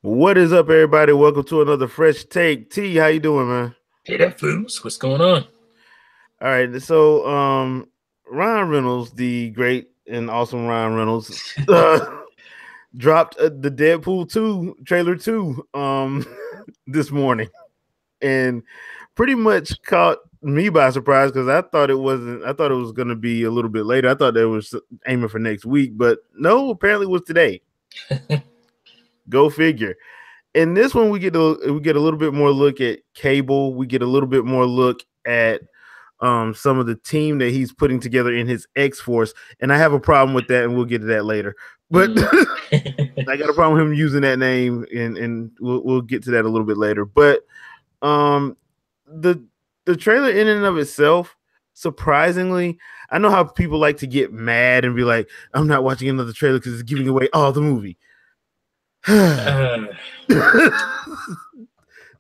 What is up, everybody? Welcome to another fresh take. T, how you doing, man? Hey, that fools, what's going on? All right, so Ryan Reynolds, the great and awesome Ryan Reynolds, dropped the Deadpool 2 trailer 2 this morning, and pretty much caught me by surprise because I thought it wasn't. I thought it was going to be a little bit later. I thought they was aiming for next week, but no, apparently it was today. Go figure. In this one, we get a little bit more look at Cable. We get a little bit more look at some of the team that he's putting together in his X Force, and I have a problem with that, and we'll get to that later. But I got a problem with him using that name, and we'll get to that a little bit later. But um, the the trailer in and of itself, surprisingly, I know how people like to get mad and be like, "I'm not watching another trailer because it's giving away all the movie." uh,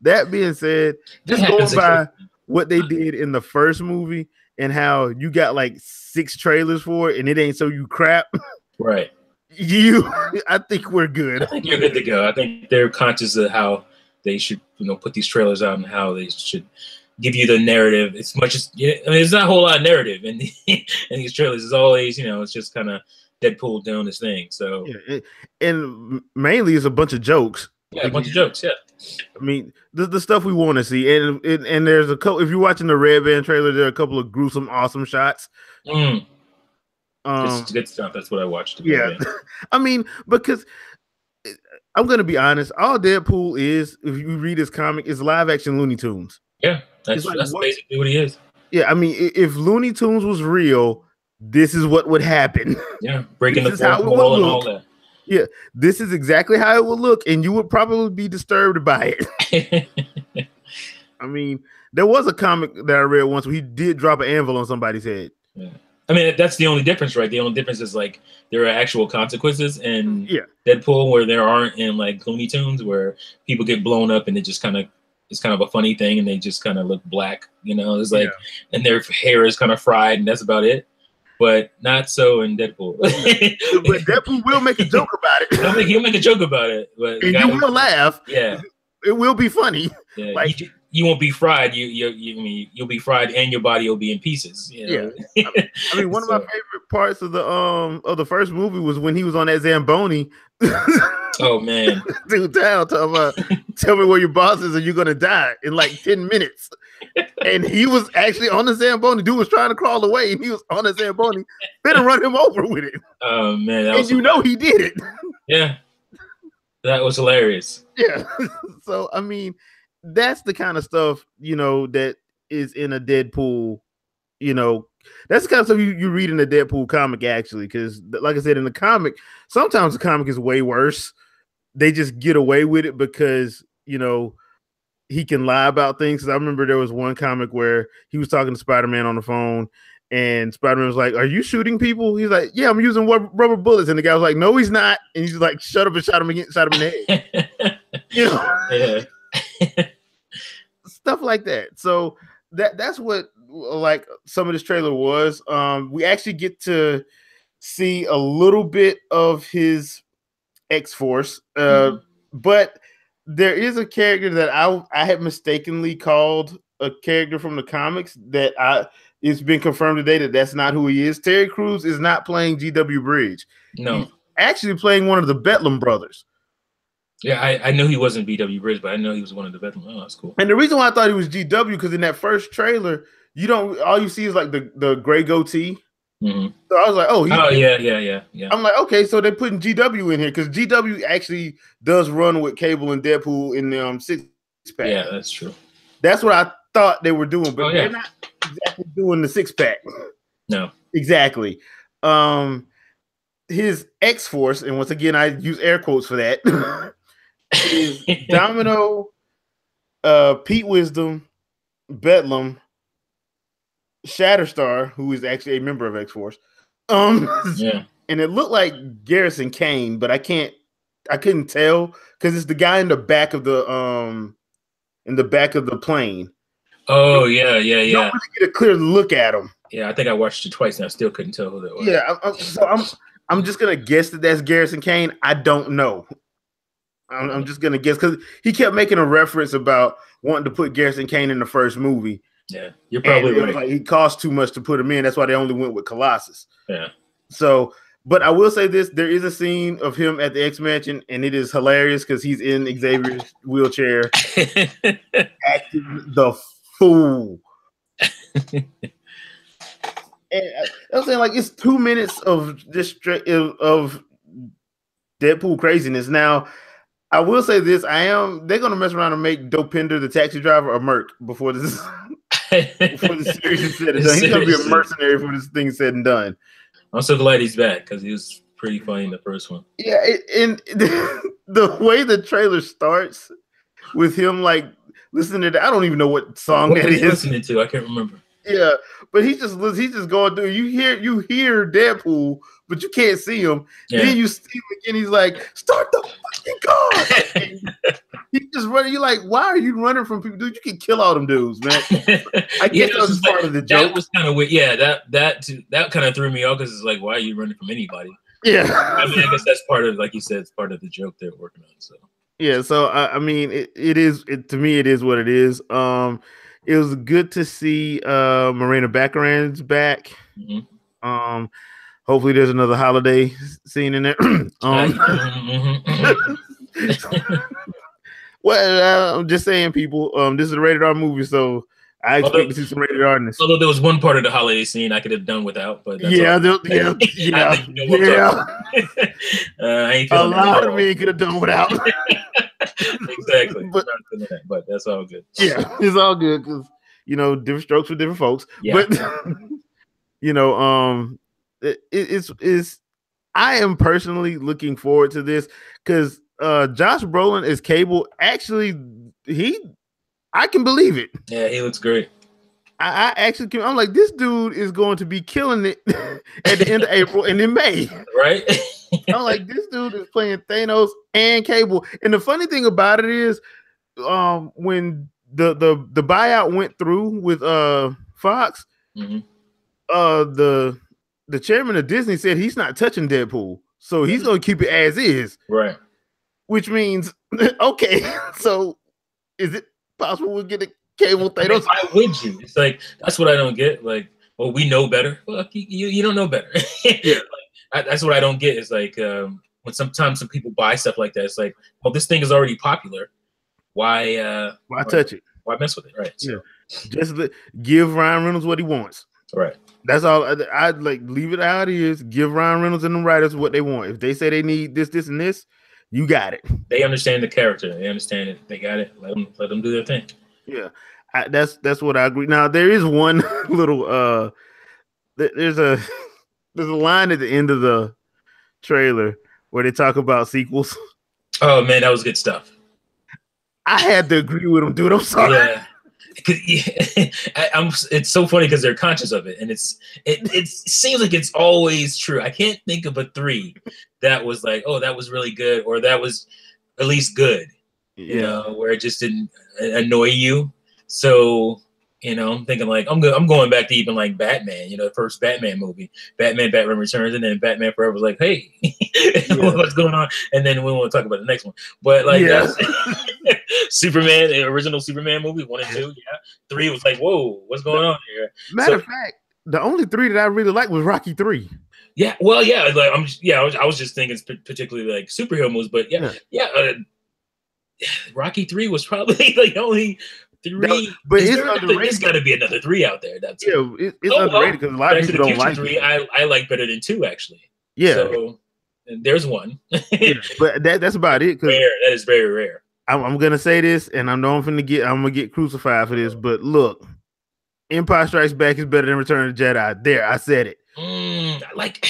That being said, that just going happens by occasionally. what they did in the first movie and how you got like 6 trailers for it and it ain't so you crap, Right. you I think we're I good. think you're good to go. I think they're conscious of how they should, put these trailers out and how they should give you the narrative. As much as it's not a whole lot of narrative in in these trailers. It's always, it's just kind of Deadpool doing his thing. So Yeah, and mainly it's a bunch of jokes. yeah, a bunch of Again, jokes. Yeah. I mean the stuff we want to see, and there's a couple. If you're watching the Red Band trailer, there are a couple of gruesome, awesome shots. Mm, Um, it's good stuff. That's what I watched. yeah, I mean because I'm gonna be honest. All Deadpool is, if you read his comic, is live action Looney Tunes. Yeah, It's like that's what? basically what he is. Yeah, I mean, if Looney Tunes was real, this is what would happen. Yeah, breaking This the is how fourth it would wall and all look. that. Yeah, this is exactly how it would look, and you would probably be disturbed by it. I mean, there was a comic that I read once where he did drop an anvil on somebody's head. Yeah. I mean, that's the only difference, right? The only difference is like there are actual consequences in Yeah, Deadpool where there aren't in like Looney Tunes where people get blown up and it just kind of it's kind of a funny thing and they just kind of look black, It's yeah. like and their hair is kind of fried and that's about it. But not so in Deadpool. But Deadpool will make a joke about it, He'll make a joke about it, but the and guy you will laugh. yeah, It will be funny. yeah, Like, you won't be fried. You'll be fried, and your body will be in pieces. yeah. I mean, one of my So, favorite parts of the first movie was when he was on that Zamboni. oh man, Dude, town talking about, tell me where your boss is, or you're gonna die in like 10 minutes. And he was actually on the Zamboni. Dude was trying to crawl away, and he was on the Zamboni. Better run him over with it. oh man, And you know he did it. yeah, that was hilarious. Yeah. So I mean, that's the kind of stuff, that is in a Deadpool, you know. That's the kind of stuff you read in the Deadpool comic, actually, because like I said, in the comic, sometimes the comic is way worse. They just get away with it because, he can lie about things. Because I remember there was one comic where he was talking to Spider-Man on the phone, and Spider-Man was like, "Are you shooting people?" He's like, "Yeah, I'm using rubber bullets." And the guy was like, "No, he's not." And he's like, "Shut up," and shot him again, shot him in the head. Yeah. Stuff like that. So that's what like some of this trailer was. We actually get to see a little bit of his X Force, but there is a character that I had mistakenly called a character from the comics that it's been confirmed today that that's not who he is. Terry Crews is not playing GW Bridge. No. He's actually playing one of the Bedlam brothers. Yeah, I know he wasn't BW Bridge, but I know he was one of the veterans. Oh, that's cool. And the reason why I thought he was GW, because in that first trailer, all you see is like the gray goatee. Mm-hmm. So I was like, oh yeah. I'm like, okay, so they're putting GW in here because GW actually does run with Cable and Deadpool in the six pack. Yeah, that's true. That's what I thought they were doing, but they're not exactly doing the 6-pack. No, exactly. His X Force, and once again, I use air quotes for that. Is Domino, Pete Wisdom, Bedlam, Shatterstar, who is actually a member of X Force. Yeah. And it looked like Garrison Kane, but I couldn't tell because it's the guy in the back of the plane. Oh yeah. You don't really get a clear look at him. Yeah, I think I watched it twice and I still couldn't tell who that was. Yeah, so I'm just gonna guess that that's Garrison Kane. I don't know. I'm just gonna guess because he kept making a reference about wanting to put Garrison Kane in the first movie. Yeah, you're probably and it right. was like he cost too much to put him in. That's why they only went with Colossus. Yeah. So, but I will say this: there is a scene of him at the X Mansion, and it is hilarious because he's in Xavier's wheelchair, acting the fool. And I'm saying, like, it's 2 minutes of just of Deadpool craziness. Now, I will say this: they're gonna mess around and make Dopinder the taxi driver a merc before this before the series is said and done. He's gonna be a mercenary before this thing said and done. I'm so glad he's back because he was pretty funny in the first one. Yeah, and the way the trailer starts with him like listening to I don't even know what song that is. Listening to, I can't remember. Yeah, but he's just going through. You hear Deadpool, but you can't see him. Yeah. Then you see him again. He's like, "Start the fucking car!" He's just running. You're like, "Why are you running from people, dude? You can kill all them dudes, man." I guess that was part of the joke. That was kind of weird. Yeah, that kind of threw me off because it's like, why are you running from anybody? Yeah, I mean, I guess that's part of, like you said, it's part of the joke they're working on. So yeah, so I mean, it is to me, it is what it is. It was good to see Marina Baccaran's back. Mm-hmm. Hopefully there's another holiday scene in there. Well, I'm just saying, people, this is a rated R movie, so I expect to see some rated R-ness. Although there was one part of the holiday scene I could have done without, but that's yeah. A lot of me could have done without. Exactly, but that's all good. Yeah, it's all good because different strokes for different folks. Yeah. But it's I am personally looking forward to this because Josh Brolin as Cable. Actually, I can believe it. Yeah, he looks great. I actually can. I'm like, this dude is going to be killing it at the end of April and in May. Right. I'm like, this dude is playing Thanos and Cable. And the funny thing about it is, when the buyout went through with Fox, mm-hmm. The chairman of Disney said he's not touching Deadpool, so he's gonna keep it as is. Right. Which means, okay, so is it possible we'll get a Cable Thanos? Why would you? It's like, that's what I don't get. Like, well, we know better. Well, you don't know better. Yeah. That's what I don't get. Is like when sometimes some people buy stuff like that. It's like, well, this thing is already popular. Why touch it? Why mess with it? Right. So. Yeah. Just give Ryan Reynolds what he wants. Right. That's all. I'd like leave it how it is. Give Ryan Reynolds and the writers what they want. If they say they need this, and this, you got it. They understand the character. They understand it. They got it. Let them do their thing. Yeah. That's what I agree. Now there is one little there's a line at the end of the trailer where they talk about sequels. Oh man, that was good stuff. I had to agree with them, dude. I'm sorry. Yeah. It's so funny because they're conscious of it, and it seems like it's always true. I can't think of a 3 that was like, oh, that was really good, or that was at least good. Yeah. Where it just didn't annoy you. So I'm thinking like I'm going back to even like Batman. The first Batman movie, Batman Returns, and then Batman Forever was like, hey, what's going on? And then we won't talk about the next one, but like Superman, the original Superman movie 1 and 2, 3 was like, whoa, what's going on here? Matter of fact, the only 3 that I really liked was Rocky 3. Yeah, well, yeah, like I was just thinking particularly like superhero movies, but Rocky 3 was probably like the only 3. But it's underrated. There's got to be another 3 out there. That's it's underrated because a lot of people don't like 3. I like better than 2 actually. Yeah. So there's one. But that's about it. Rare. That is very rare. I'm gonna say this, and I know I'm gonna get crucified for this, but look, Empire Strikes Back is better than Return of the Jedi. There, I said it. Like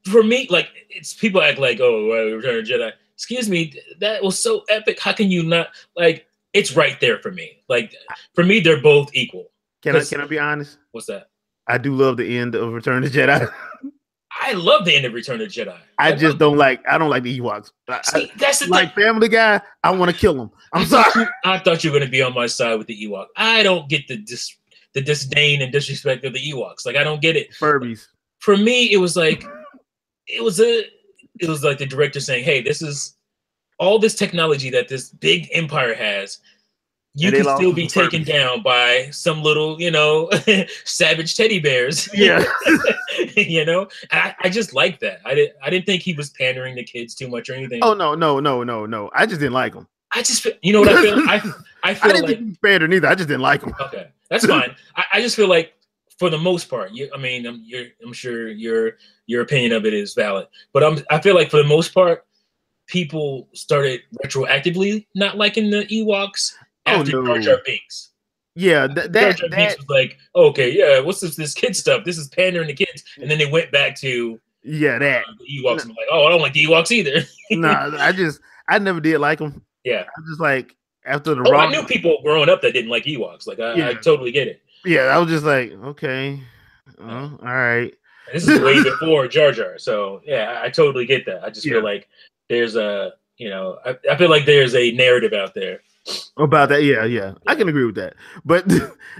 for me, like it's people act like, oh, Return of the Jedi. Excuse me, that was so epic. How can you not like? It's right there for me. Like for me, they're both equal. Can I be honest? What's that? I do love the end of Return of the Jedi. I love the end of Return of the Jedi. I don't like the Ewoks. See, that's the like thing. Family Guy, I want to kill them. I'm sorry. I thought you were going to be on my side with the Ewok. I don't get the disdain and disrespect of the Ewoks. Like I don't get it. Furbies. For me, it was like it was like the director saying, "Hey, this is all this technology that this big empire has, you And they can lost still the be taken purpose. down by some little, savage teddy bears. Yeah. I just like that. I didn't think he was pandering to kids too much or anything. Oh no. I just didn't like him. I just you know what I feel? I feel didn't like think he was bad either. I just didn't like him. okay, that's fine. I just feel like for the most part, I'm sure your opinion of it is valid, but I feel like for the most part, people started retroactively not liking the Ewoks Oh after Jar no. Jar Binks. Yeah, Jar Jar Binks was like, okay, yeah, what's this kid stuff? This is pandering to kids, and then they went back to that. the Ewoks and like, oh, I don't like the Ewoks either. Nah, I never did like him. Yeah. I just like after the Oh, I wrong. knew people growing up that didn't like Ewoks. Like, I totally get it. Yeah, I was just like, okay, all right. And this is way before Jar Jar, so yeah, I totally get that. I just feel like there's I feel like there's a narrative out there about that. Yeah. I can agree with that. But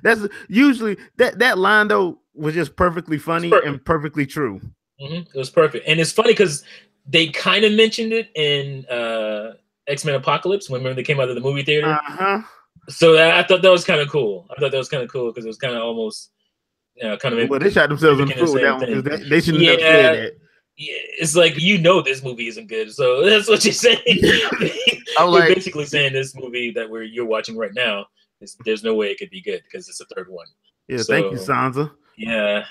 that's usually that line though was just perfectly funny and perfectly true. It was perfect, and it's funny because they kind of mentioned it in X-Men Apocalypse when they came out of the movie theater. So I thought that was kind of cool. I thought that was kind of cool because it was kind of almost, kind of. Well, they shot themselves in the foot with that one because they shouldn't have said that. Yeah, it's like this movie isn't good, so that's what you're saying. You're basically saying this movie that you're watching right now there's no way it could be good because it's the third one. Yeah, so, thank you, Sansa. Yeah,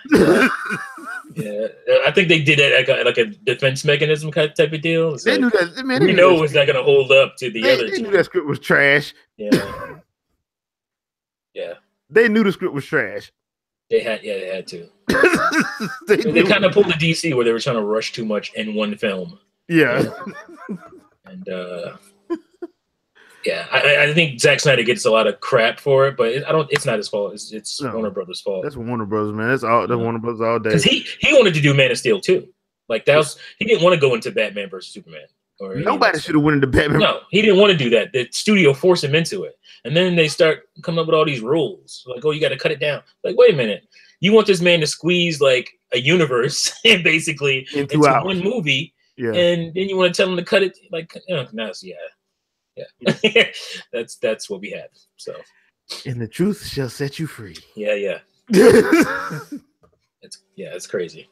yeah. I think they did it like a defense mechanism type of deal. It's they like, knew that. Man, we know it's not going to hold up to the other. They knew that script was trash. Yeah, yeah. They knew the script was trash. They had to. they kind of pulled the DC where they were trying to rush too much in one film. Yeah. And yeah, I think Zack Snyder gets a lot of crap for it, but it's not his fault. It's Warner Brothers' fault. That's Warner Brothers, man. That's Warner Brothers all day. Because he wanted to do Man of Steel too. Like he didn't want to go into Batman versus Superman. Or nobody should have went into Batman. No, he didn't want to do that. The studio forced him into it, and then they start coming up with all these rules. Like, oh, you got to cut it down. Like, wait a minute, you want this man to squeeze like a universe basically into one movie, and then you want to tell him to cut it like, yeah. That's what we had. So, and the truth shall set you free. Yeah. It's crazy.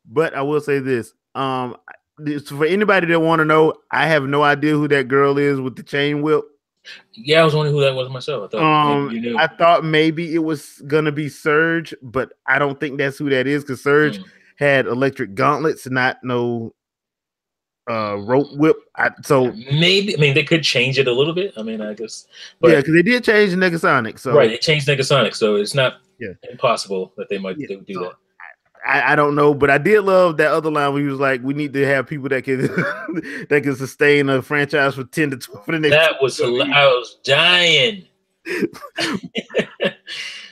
But I will say this. For anybody that want to know, I have no idea who that girl is with the chain whip. Yeah, I was wondering who that was myself. I thought you knew. I thought maybe it was gonna be Surge, but I don't think that's who that is because Surge had electric gauntlets, not no rope whip. Maybe they could change it a little bit. I mean, I guess, but because they did change Negasonic. So right, they changed Negasonic, so it's not impossible that they would do that. I don't know, but I did love that other line where he was like, "We need to have people that can that can sustain a franchise for 10 to 12 for the next." That was I was dying.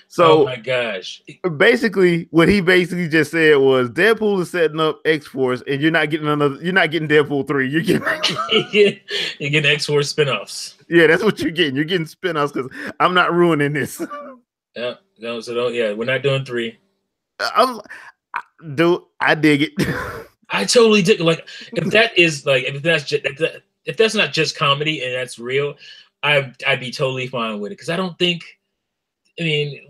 So, oh my gosh! Basically, what he basically just said was, Deadpool is setting up X-Force, and you're not getting Deadpool 3. You're getting X-Force spinoffs. Yeah, that's what you're getting. You're getting spinoffs because I'm not ruining this. Yeah, no, so don't. Yeah, we're not doing 3. I dig it. I totally dig. Like, if that's not just comedy and that's real, I'd be totally fine with it because I don't think. I mean,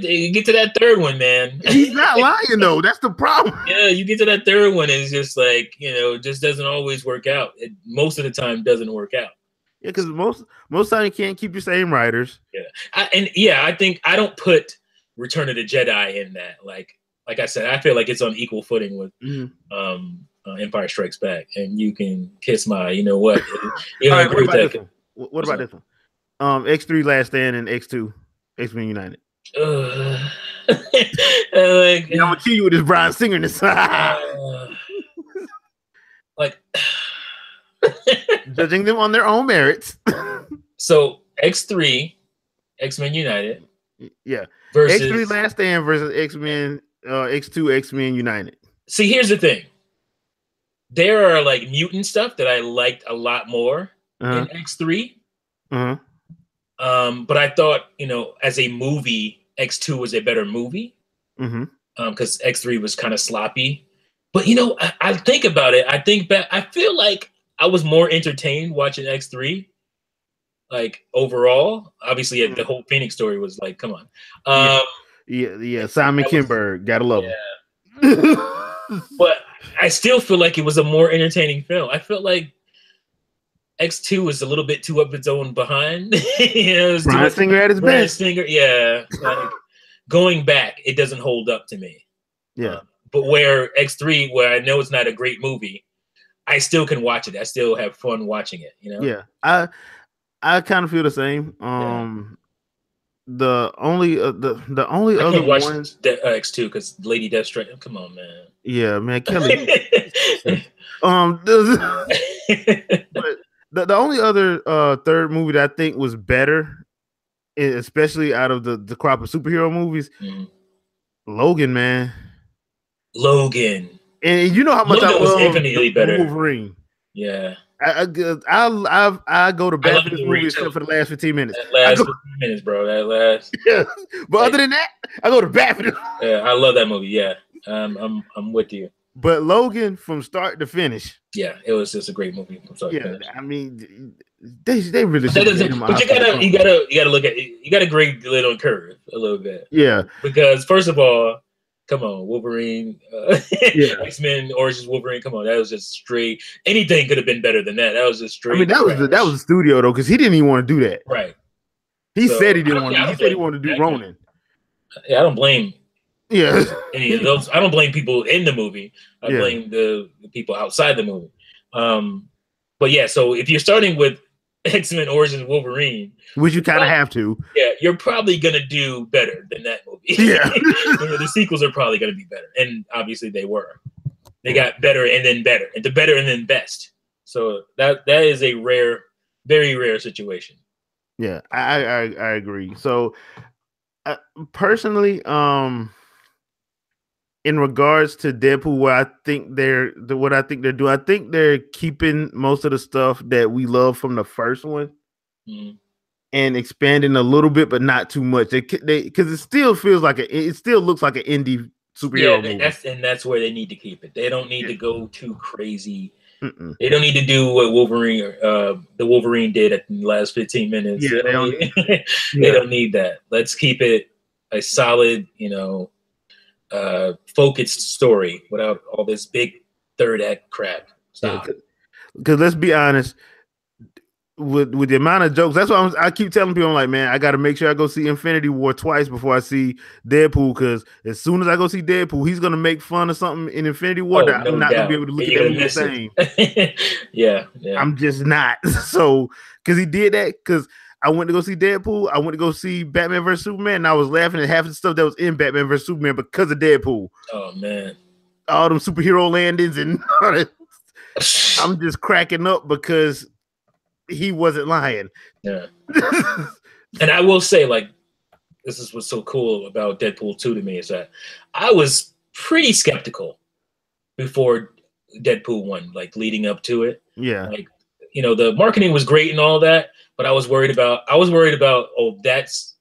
you get to that third one, man. He's not lying though. That's the problem. Yeah, you get to that third one, and it's just like it just doesn't always work out. It most of the time doesn't work out. Yeah, because most time you can't keep your same writers. Yeah, I think I don't put Return of the Jedi in that. Like I said, I feel like it's on equal footing with Empire Strikes Back, and you can kiss my, you know what? You don't agree with that. What about this one? X3 Last Stand and X2 X-Men United. I'm gonna kill you with this Bryan Singer. Judging them on their own merits. So X3 X-Men United. Yeah. Versus X3 Last Stand versus X-Men X2 X-Men United. See, here's the thing. There are like mutant stuff that I liked a lot more in X3. But I thought, as a movie, X2 was a better movie. Because X3 was kind of sloppy. But I think about it. I think back. I feel like I was more entertained watching X3. Like overall, obviously, the whole Phoenix story was like, come on. Yeah. Simon Kinberg, gotta love him. But I still feel like it was a more entertaining film. I felt like X2 was a little bit too up its own behind. Bryan Singer at his best. Singer, yeah. Like going back, it doesn't hold up to me. Yeah. But where X3, where I know it's not a great movie, I still can watch it. I still have fun watching it. Yeah. I kind of feel the same. The only the only other one X2 because Lady Deathstrike. Come on, man. Yeah, man, Kelly. But the only other third movie that I think was better, especially out of the crop of superhero movies, Logan, man. Logan. And you know how much Logan I love infinitely better. Wolverine. Yeah. I go to bed for this movie except for the last 15 minutes. That last 15 minutes, bro. That last. Yeah. But other than that, I go to bed for this. Yeah, I love that movie. Yeah. I'm with you. But Logan, from start to finish. Yeah, it was just a great movie from start to finish. I mean, they really should. But you gotta look at it. You gotta grade the little curve a little bit. Yeah. Because first of all, come on, Wolverine, X-Men Origins Wolverine. Come on, that was just straight. Anything could have been better than that. That was just straight. I mean, that was the studio though, because he didn't even want to do that. Right. He said he didn't want to. He said he wanted to do Ronin. Yeah, I don't blame. Yeah. Any of those. I don't blame people in the movie. I blame the people outside the movie. But yeah, so if you're starting with X-Men Origins Wolverine, which you kind of have to, you're probably gonna do better than that movie. Yeah. The sequels are probably gonna be better, and obviously they were. They got better and then better, and to better and then best. So that is a rare, very rare situation. Yeah, I agree. So personally, in regards to Deadpool, what I think they're doing, I think they're keeping most of the stuff that we love from the first one and expanding a little bit, but not too much. They because it still feels like it still looks like an indie superhero movie. That's where they need to keep it. They don't need to go too crazy. They don't need to do what the Wolverine did at the last 15 minutes. Yeah, they don't need that. Let's keep it a solid, focused story without all this big third act crap. Because let's be honest, with the amount of jokes, that's why I keep telling people, I'm like, man, I got to make sure I go see Infinity War twice before I see Deadpool. Because as soon as I go see Deadpool, he's gonna make fun of something in Infinity War that I'm not gonna be able to look at that movie the same. yeah, I'm just not. So because he did that, because I went to go see Deadpool. I went to go see Batman vs Superman, and I was laughing at half the stuff that was in Batman vs Superman because of Deadpool. Oh man, all them superhero landings and all that. I'm just cracking up because he wasn't lying. Yeah. And I will say, like, this is what's so cool about Deadpool 2 to me is that I was pretty skeptical before Deadpool 1, like leading up to it. Yeah. Like, the marketing was great and all that, but I was worried about, oh, that's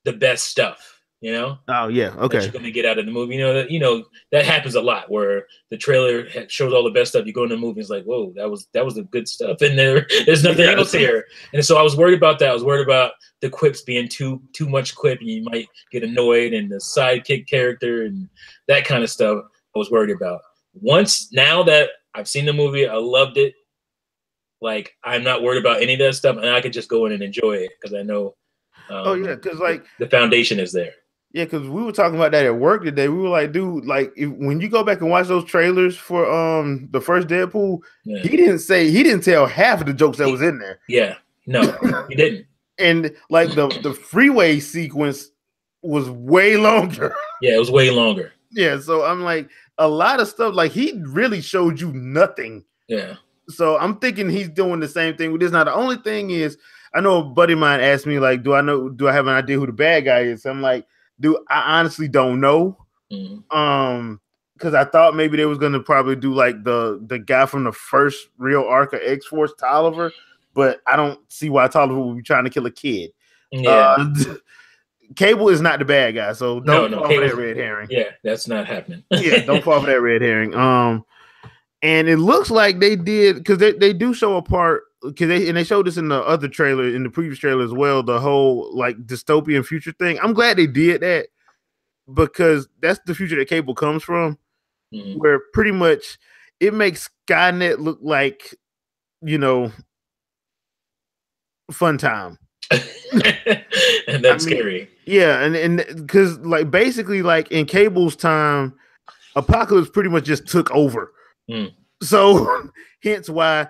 the best stuff. Oh yeah, okay. That you're gonna get out of the movie. That happens a lot where the trailer shows all the best stuff. You go in the movie, it's like, whoa, that was the good stuff, and there's nothing else here. And so I was worried about that. I was worried about the quips being too much quip, and you might get annoyed, and the sidekick character and that kind of stuff. I was worried about. Now that I've seen the movie, I loved it. Like, I'm not worried about any of that stuff, and I could just go in and enjoy it because I know. Because like the foundation is there. Yeah, because we were talking about that at work today. We were like, dude, like when you go back and watch those trailers for the first Deadpool, he didn't tell half of the jokes that was in there. Yeah, no, he didn't. And like the freeway sequence was way longer. Yeah, it was way longer. Yeah, so I'm like, a lot of stuff, like he really showed you nothing. Yeah. So I'm thinking he's doing the same thing with this. Now the only thing is, I know a buddy of mine asked me, like, do I have an idea who the bad guy is? So I'm like, dude, I honestly don't know. Because I thought maybe they was gonna probably do like the guy from the first real arc of X-Force, Tolliver, but I don't see why Tolliver would be trying to kill a kid. Yeah. Cable is not the bad guy, so don't fall for that red herring. Yeah, that's not happening. Yeah, don't fall for that red herring. And it looks like they did because they do show a part because they showed this in the other trailer in the previous trailer as well. The whole like dystopian future thing. I'm glad they did that because that's the future that Cable comes from, where pretty much it makes Skynet look like fun time. And that's scary. Yeah, and because like basically like in Cable's time, Apocalypse pretty much just took over. So hence why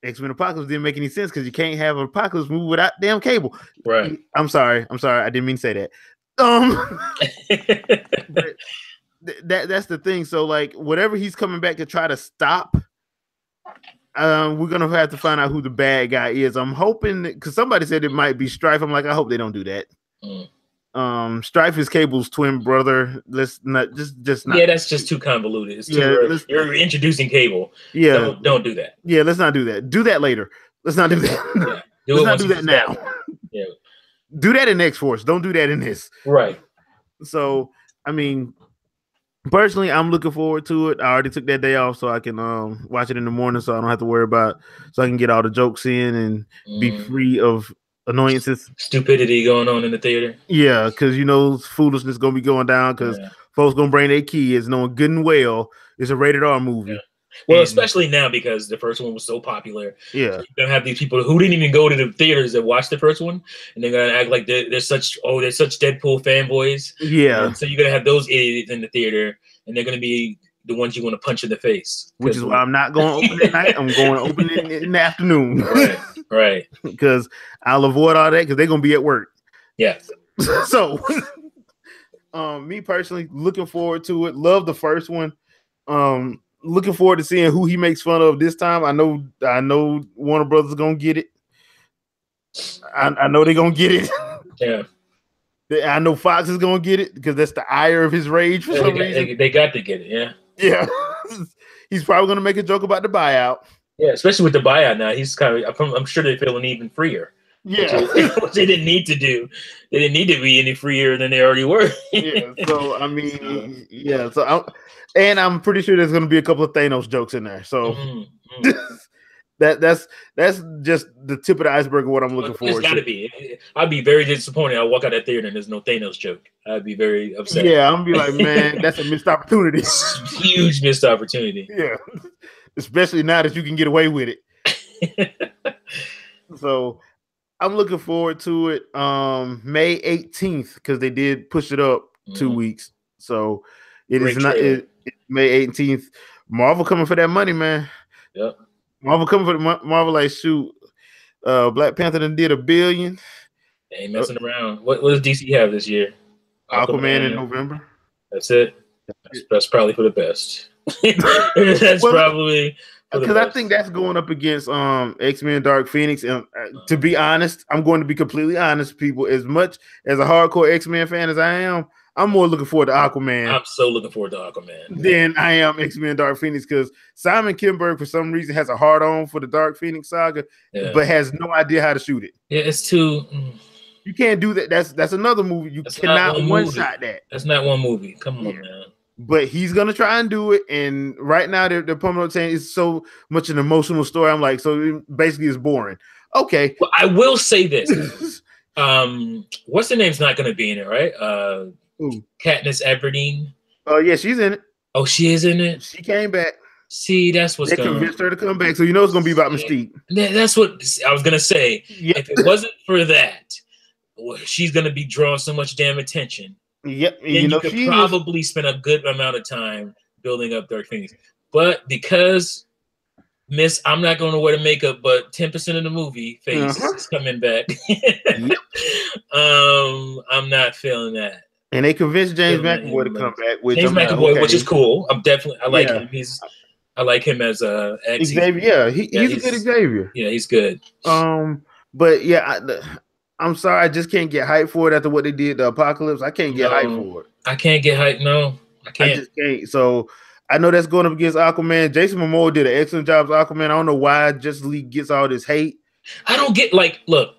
X-Men Apocalypse didn't make any sense because you can't have an Apocalypse movie without damn Cable. Right. I'm sorry. I didn't mean to say that. But that's the thing. So like whatever he's coming back to try to stop, we're gonna have to find out who the bad guy is. I'm hoping because somebody said it might be Strife. I'm like, I hope they don't do that. Strife is Cable's twin brother. Let's not just not. Yeah, that's just too convoluted. It's too you're introducing Cable. Yeah, don't do that. Yeah, let's not do that. Do that later. Let's not do that. Yeah. Let's not do that now. Yeah, do that in X-Force. Don't do that in this. Right. So, I mean, personally, I'm looking forward to it. I already took that day off so I can watch it in the morning, so I don't have to worry about. So I can get all the jokes in and be free of annoyances, stupidity going on in the theater. Yeah, because foolishness gonna be going down because folks gonna bring their kids, knowing good and well it's a rated R movie. Yeah. Well, especially now because the first one was so popular. Yeah, so you're gonna have these people who didn't even go to the theaters that watched the first one, and they're gonna act like they're such Deadpool fanboys. Yeah, and so you're gonna have those idiots in the theater, and they're gonna be the ones you want to punch in the face. Which is why I'm not going to open at night. I'm going to open it in the afternoon. Right. Because I'll avoid all that because they're going to be at work. Yeah. So, me personally, looking forward to it. Love the first one. Looking forward to seeing who he makes fun of this time. I know Warner Brothers is going to get it. I know they're going to get it. Yeah. I know Fox is going to get it because that's the ire of his rage for some reason. They got to get it, yeah. Yeah. He's probably going to make a joke about the buyout. Yeah, especially with the buyout now. He's kind of, I'm sure they're feeling even freer. Yeah. Which they didn't need to do. They didn't need to be any freer than they already were. Yeah, so, I mean, yeah. So, I'm pretty sure there's going to be a couple of Thanos jokes in there. So, that's just the tip of the iceberg of what I'm looking forward to. It's got to be. I'd be very disappointed. I'll walk out that theater and there's no Thanos joke. I'd be very upset. Yeah, I'm be like, man, that's a missed opportunity. Huge missed opportunity. Yeah, especially now that you can get away with it. So, I'm looking forward to it. May 18th because they did push it up 2 weeks. So it's May 18th. Marvel coming for that money, man. Yep. Marvel coming for Marvel like shoot. Black Panther done did $1 billion. They ain't messing around. What does DC have this year? Aquaman in November. That's it. That's probably for the best. That's probably because I think that's going up against X-Men Dark Phoenix. And to be honest, I'm going to be completely honest, people. As much as a hardcore X-Men fan as I am, I'm more looking forward to Aquaman. I'm so looking forward to Aquaman than I am X-Men Dark Phoenix because Simon Kinberg, for some reason, has a hard on for the Dark Phoenix saga, but has no idea how to shoot it. Yeah, it's too. You can't do that. That's another movie. You cannot one-shot that. That's not one movie. Come on, man. But he's gonna try and do it. And right now, they're pumping up saying it's so much an emotional story. I'm like, so it basically it's boring. Okay. Well, I will say this. What's the name's not gonna be in it, right? Katniss Everdeen. Oh yeah, she's in it. Oh, she is in it. She came back. See, that's what's going on. They convinced her to come back, so you know it's gonna be about Mystique. That's what I was gonna say. Yep. If it wasn't for that, she's gonna be drawing so much damn attention. Yep, then you could probably spend a good amount of time building up Dark Phoenix. But because Miss, I'm not going to wear the makeup, but 10% of the movie face is coming back. I'm not feeling that. And they convinced James McAvoy to come back. James McAvoy, which is cool. I like him. I like him as a Xavier. Yeah, he's a good Xavier. Yeah, he's good. But yeah, I'm sorry, I just can't get hyped for it after what they did to Apocalypse. I can't get hyped for it. I can't get hyped. No, I can't. I just can't. So I know that's going up against Aquaman. Jason Momoa did an excellent job as Aquaman. I don't know why Justice League gets all this hate. I don't get look.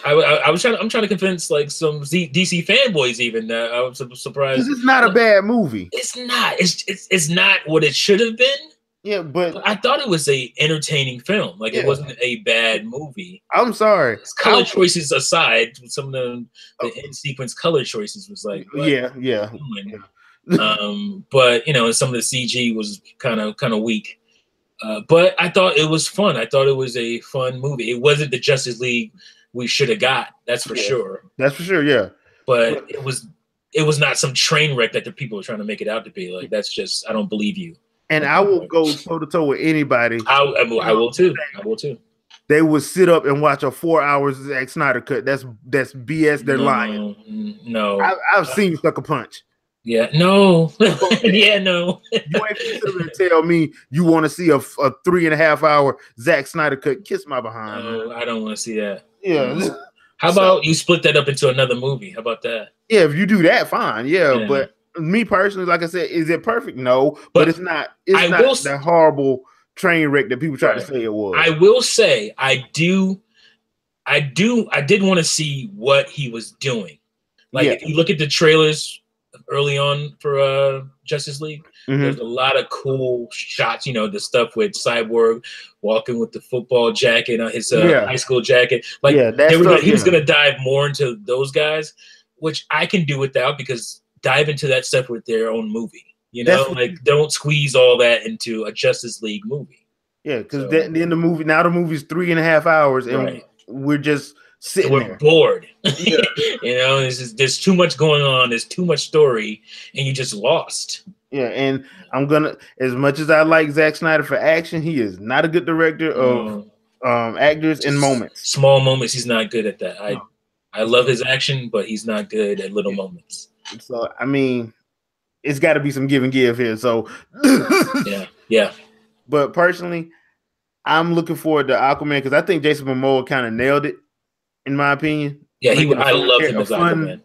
I'm trying to convince some DC fanboys even that I was surprised. This is not a bad movie. It's not. It's not what it should have been. Yeah, but I thought it was a entertaining film. Like it wasn't a bad movie. I'm sorry. Color choices aside, some of the end sequence color choices was like, what? Yeah. But some of the CG was kind of weak. But I thought it was fun. I thought it was a fun movie. It wasn't the Justice League we should have got. That's for sure. That's for sure. Yeah. But it was not some train wreck that the people were trying to make it out to be. Like that's just I don't believe you. And I will go toe to toe with anybody. I will too. I will too. They would sit up and watch a 4 hours Zack Snyder cut. That's BS. They're lying. No, I've seen Sucker Punch. Yeah, no, yeah, no. You ain't sit up and tell me you want to see a 3.5 hour Zack Snyder cut. Kiss my behind. No, I don't want to see that. Yeah. How about you split that up into another movie? How about that? Yeah, if you do that, fine. Yeah. But me personally, like I said, is it perfect? No, but it's not. It's not that horrible train wreck that people try to say it was. I will say, I did want to see what he was doing. Like if you look at the trailers early on for Justice League, there's a lot of cool shots. The stuff with Cyborg walking with the football jacket on his high school jacket. Like he was gonna dive more into those guys, which I can do without because dive into that stuff with their own movie. Like don't squeeze all that into a Justice League movie. Yeah, because then the movie's 3.5 hours and we're just sitting there bored. There's too much going on, there's too much story, and you just lost. Yeah, and as much as I like Zack Snyder for action, he is not a good director of actors in moments. Small moments, he's not good at that. I love his action, but he's not good at little moments. So I mean, it's got to be some give and give here. So yeah. But personally, I'm looking forward to Aquaman because I think Jason Momoa kind of nailed it, in my opinion. Yeah, I love him as Aquaman.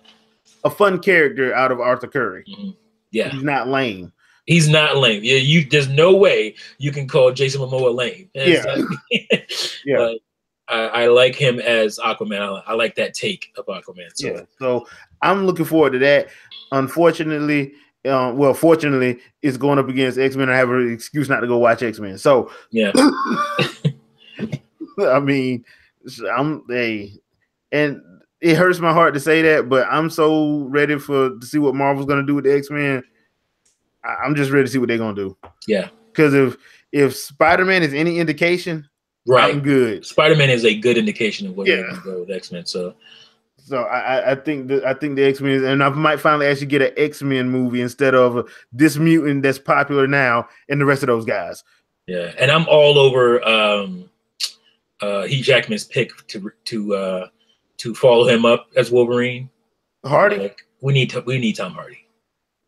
A fun character out of Arthur Curry. Mm-hmm. Yeah, he's not lame. He's not lame. Yeah, there's no way you can call Jason Momoa lame. Yeah. I like him as Aquaman. I like that take of Aquaman. So I'm looking forward to that. Unfortunately, fortunately, it's going up against X-Men. I have an excuse not to go watch X-Men. So yeah, I mean, and it hurts my heart to say that, but I'm so ready to see what Marvel's going to do with the X-Men. I'm just ready to see what they're going to do. Yeah, because if Spider-Man is any indication, I'm good. Spider-Man is a good indication of where they're going to go with X-Men. So I think the X-Men, and I might finally actually get an X-Men movie instead of this mutant that's popular now and the rest of those guys. Yeah, and I'm all over Hugh Jackman's pick to follow him up as Wolverine. Hardy? Like, we need Tom Hardy.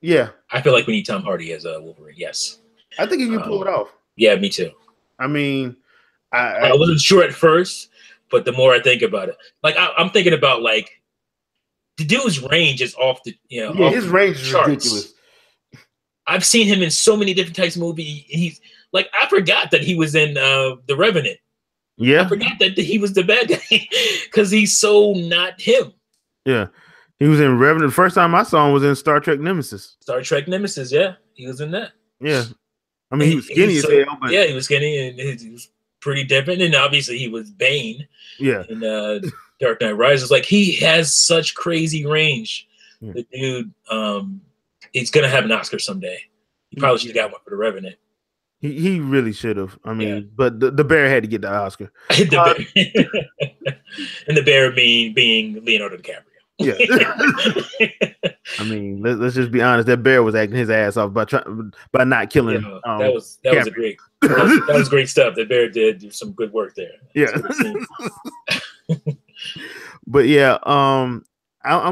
Yeah. I feel like we need Tom Hardy as a Wolverine, yes. I think he can pull it off. Yeah, me too. I mean, I wasn't sure at first, but the more I think about it, like I'm thinking about like the dude's range is off the his range is ridiculous. I've seen him in so many different types of movies. He's like I forgot that he was in The Revenant. Yeah, I forgot that he was the bad guy because he's so not him. Yeah, he was in Revenant. The first time I saw him was in Star Trek Nemesis. Star Trek Nemesis, yeah, he was in that. Yeah, I mean he was skinny as hell. But yeah, he was skinny and he was pretty different, and obviously he was Bane. Yeah, in Dark Knight Rises, like he has such crazy range. Yeah. The dude, he's gonna have an Oscar someday. He probably should have got one for The Revenant. He really should have. I mean, but the bear had to get the Oscar. And the bear being Leonardo DiCaprio. Yeah. I mean, let's just be honest. That bear was acting his ass off by not killing. That was a great. That was great stuff. The bear did some good work there. Yeah. But yeah, I'm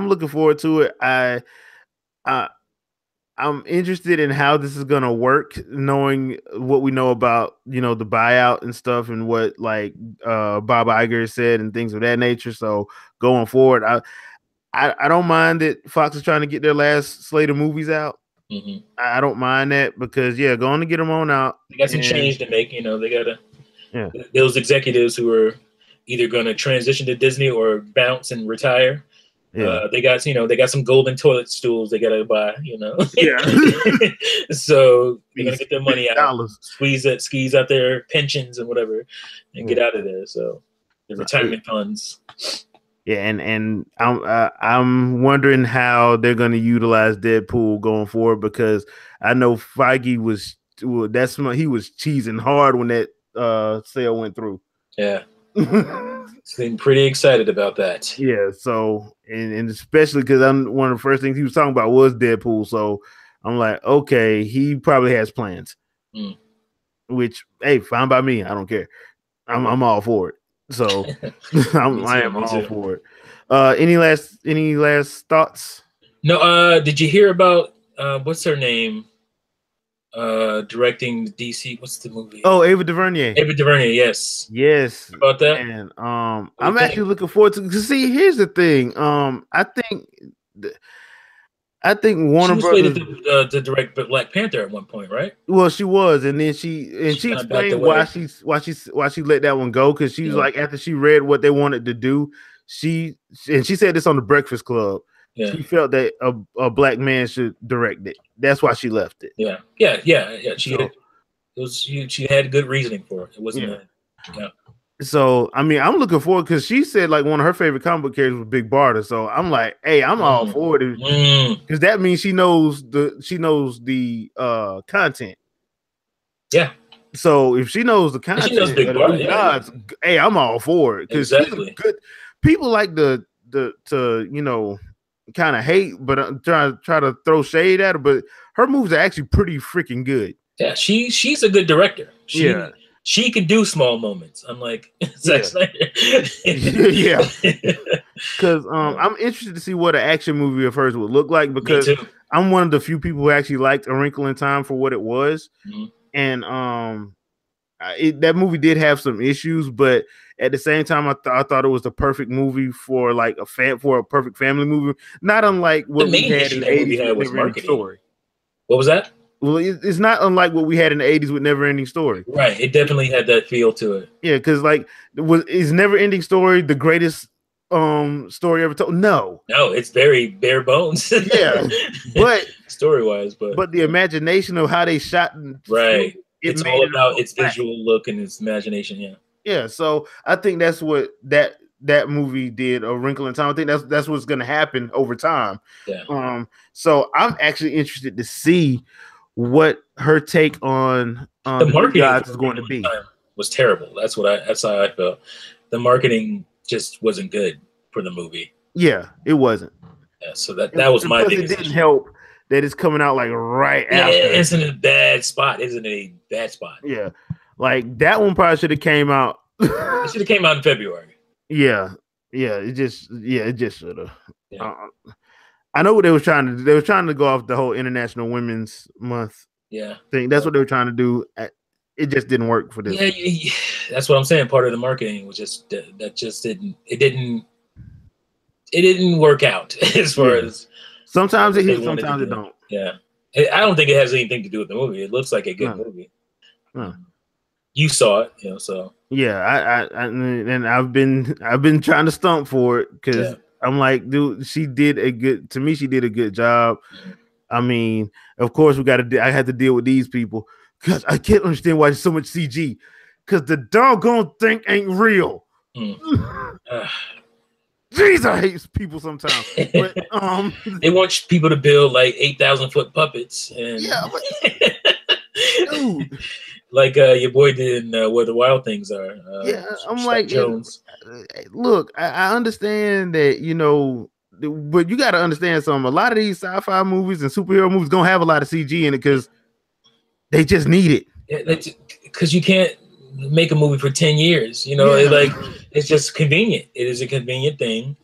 looking forward to it. I'm interested in how this is gonna work, knowing what we know about the buyout and stuff, and what like Bob Iger said and things of that nature. So going forward, I don't mind that Fox is trying to get their last slate of movies out. Mm-hmm. I don't mind that because going to get them on out. They got some change to make. They gotta. Yeah. Those executives who are either going to transition to Disney or bounce and retire. Yeah. They got they got some golden toilet stools they gotta buy, Yeah. So they're gonna These get their big money out, dollars. skis out their pensions and whatever, and Yeah. get out of there. So the retirement funds. Yeah, and I'm wondering how they're going to utilize Deadpool going forward, because I know Feige was he was cheesing hard when that sale went through. Yeah, seem pretty excited about that. Yeah, so and especially because I'm one of the first things he was talking about was Deadpool, so I'm like, okay, he probably has plans. Which, hey, fine by me. I don't care. I'm all for it. So I am all for it. Any last thoughts? No. Did you hear about what's her name? Directing the DC. What's the movie? Oh, Ava DuVernay. Ava DuVernay. Yes. Yes. About that. And I'm actually looking forward to. Cause see, here's the thing. I think Warner Brothers to direct Black Panther at one point, right? Well, she was, and then she explained why she let that one go, because she was like, after she read what they wanted to do, she said this on the Breakfast Club. Yeah. She felt that a black man should direct it. That's why she left it. Yeah. She had good reasoning for it. It wasn't. Yeah. So I mean, I'm looking forward, because she said like one of her favorite comic book characters was Big Barda. So I'm like, hey, I'm all for it, because that means she knows the content. Yeah. So if she knows the content, she knows Big Barda, hey, I'm all for it, because exactly. People like to kind of hate, but try to throw shade at her. But her moves are actually pretty freaking good. Yeah, she's a good director. She can do small moments. I'm like, Zack Snyder. Yeah. Because I'm interested to see what an action movie of hers would look like, because I'm one of the few people who actually liked A Wrinkle in Time for what it was. And that movie did have some issues, but at the same time, I thought it was the perfect movie for like a perfect family movie. Not unlike what we had in the 80s with Never Ending Story. What was that? Well, it's not unlike what we had in the 80s with Never Ending Story. Right. It definitely had that feel to it. Yeah, because like, is Never Ending Story the greatest story ever told? No, it's very bare bones. Yeah, but story wise, but the imagination of how they shot, right? It's all about its visual look and its imagination. Yeah. So I think that's what that movie did, A Wrinkle in Time. I think that's what's going to happen over time. Yeah. So I'm actually interested to see what her take on the marketing is going to be. Was terrible. That's how I felt. The marketing just wasn't good for the movie. Yeah, it wasn't. Yeah, so that was my biggest issue. It didn't help that it's coming out like right after. It's in a bad spot. Isn't it a bad spot? Yeah, like that one probably should have came out. It should have came out in February. Yeah, it just should have. Yeah. I know what they were trying to do. They were trying to go off the whole International Women's Month thing. That's what they were trying to do. It just didn't work for this. Yeah, that's what I'm saying. Part of the marketing was just that just didn't work out as far as sometimes it hits, sometimes it don't. Yeah, I don't think it has anything to do with the movie. It looks like a good movie. You saw it, so yeah. I've been trying to stump for it, because I'm like, dude, she did a good job. I mean, of course, I had to deal with these people, because I can't understand why there's so much CG, because the doggone thing ain't real. Jeez, I hate people sometimes. But, they want people to build like 8,000-foot puppets, and dude, like your boy did in Where the Wild Things Are. I'm like, Jones. Look, I understand that, but you got to understand something. A lot of these sci-fi movies and superhero movies gonna have a lot of CG in it, because they just need it. Because you can't make a movie for 10 years. It's just convenient. It is a convenient thing,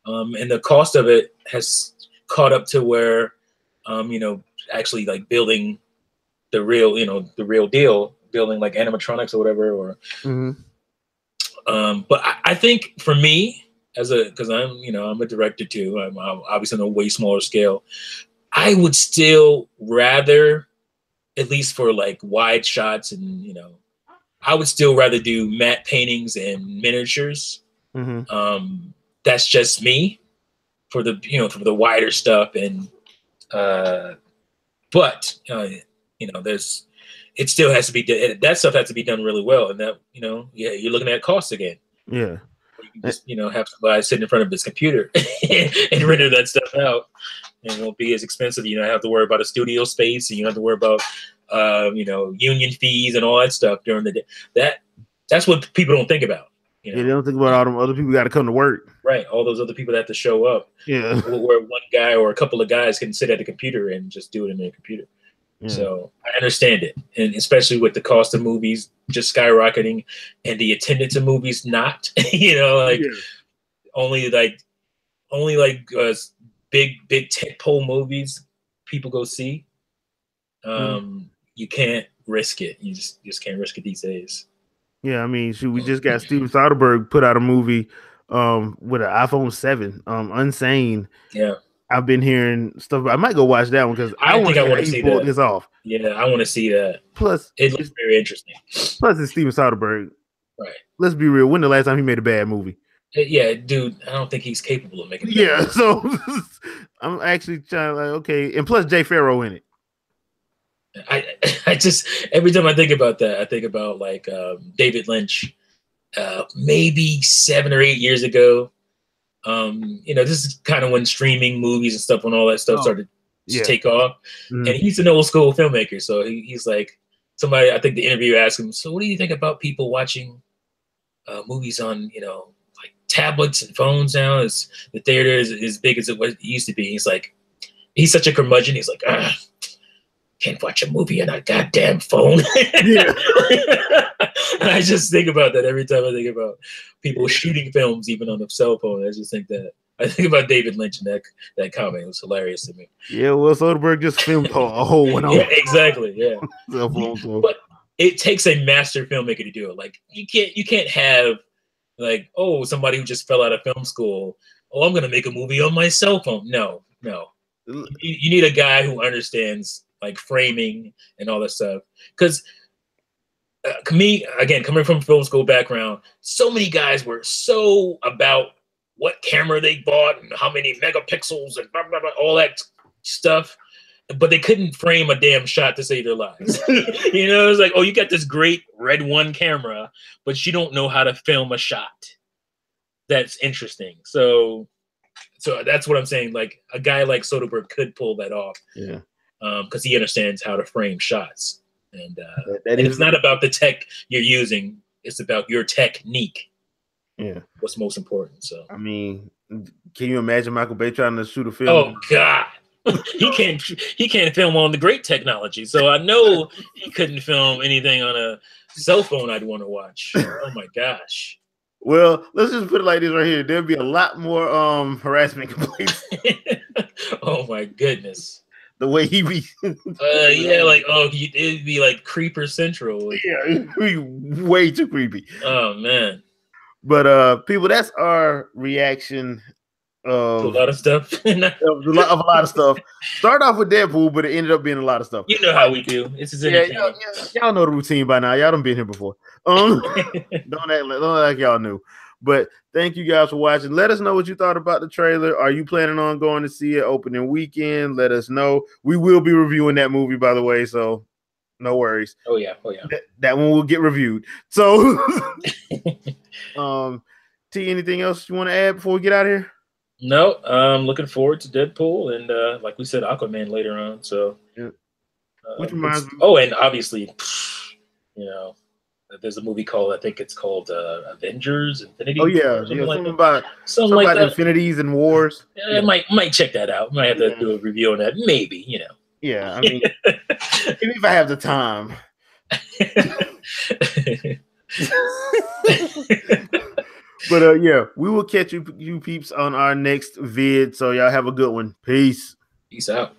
and the cost of it has caught up to where, actually like building the real deal, building like animatronics or whatever, but I think for me, because I'm a director too, I'm obviously on a way smaller scale, I would still rather, at least for like wide shots and I would still rather do matte paintings and miniatures. That's just me. for the for the wider stuff, and but there's it still has to be that stuff has to be done really well, and that you're looking at costs again. Yeah. You can just have somebody sitting in front of his computer and render that stuff out, and it won't be as expensive. You don't have to worry about a studio space, and you don't have to worry about union fees and all that stuff during the day. That's what people don't think about. Yeah, they don't think about all them other people got to come to work. Right, all those other people that have to show up. Yeah, where one guy or a couple of guys can sit at a computer and just do it in their computer. Yeah. So I understand it, and especially with the cost of movies just skyrocketing and the attendance of movies not, only big tentpole movies people go see. You can't risk it. You just can't risk it these days. Yeah, I mean, we just got Steven Soderbergh put out a movie with an iPhone 7, Unsane. Yeah. I've been hearing stuff. I might go watch that one because I want to see this off. Yeah, I want to see that. Plus, it looks very interesting. Plus, it's Steven Soderbergh. Right. Let's be real. When the last time he made a bad movie? Yeah, dude, I don't think he's capable of making. So I'm actually trying okay, and plus Jay Farrow in it. I just every time I think about that, I think about like David Lynch, maybe 7 or 8 years ago. This is kind of when streaming movies and stuff, when all that stuff started to take off. Mm-hmm. And he's an old school filmmaker, so he's like somebody. I think the interviewer asked him, "So what do you think about people watching movies on like tablets and phones now? Is the theater as big as it used to be?" He's like, he's such a curmudgeon. He's like, can't watch a movie on a goddamn phone. Yeah. And I just think about that every time I think about people shooting films, even on a cell phone. I just think that. I think about David Lynch and that comment. It was hilarious to me. Yeah, well, Soderbergh just filmed a whole one on. Yeah, exactly. Yeah. But it takes a master filmmaker to do it. Like you can't have like, somebody who just fell out of film school. I'm gonna make a movie on my cell phone. No. You need a guy who understands like framing and all that stuff. Because me, again, coming from film school background, so many guys were so about what camera they bought and how many megapixels and blah, blah, blah, all that stuff, but they couldn't frame a damn shot to save their lives. It's like, you got this great Red 1 camera, but you don't know how to film a shot that's interesting. So that's what I'm saying. Like a guy like Soderbergh could pull that off. Yeah. Because he understands how to frame shots. And it's not about the tech you're using. It's about your technique. Yeah. What's most important. So I mean, can you imagine Michael Bay trying to shoot a film? Oh God. he can't film on the great technology. So I know he couldn't film anything on a cell phone I'd want to watch. Oh my gosh. Well, let's just put it like this right here. There'll be a lot more harassment complaints. Oh my goodness. The way he be it'd be like Creeper Central. Yeah, it'd be way too creepy. Oh man. But people, that's our reaction of a lot of stuff. of a lot of stuff. Start off with Deadpool, but it ended up being a lot of stuff. You know how we do. It's y'all know the routine by now. Y'all done been here before. Don't act like y'all knew. But thank you guys for watching. Let us know what you thought about the trailer. Are you planning on going to see it opening weekend? Let us know. We will be reviewing that movie, by the way, so no worries. Oh yeah. That one will get reviewed. So, T, anything else you want to add before we get out of here? No, I'm looking forward to Deadpool and like we said, Aquaman later on. So, yeah. Which reminds me. Oh, and obviously, there's a movie called Avengers Infinity. Oh yeah, something like that. Infinities and Wars. Yeah. Might check that out. Might have to do a review on that. Maybe Yeah, I mean, maybe if I have the time. But we will catch you peeps on our next vid. So y'all have a good one. Peace. Peace out.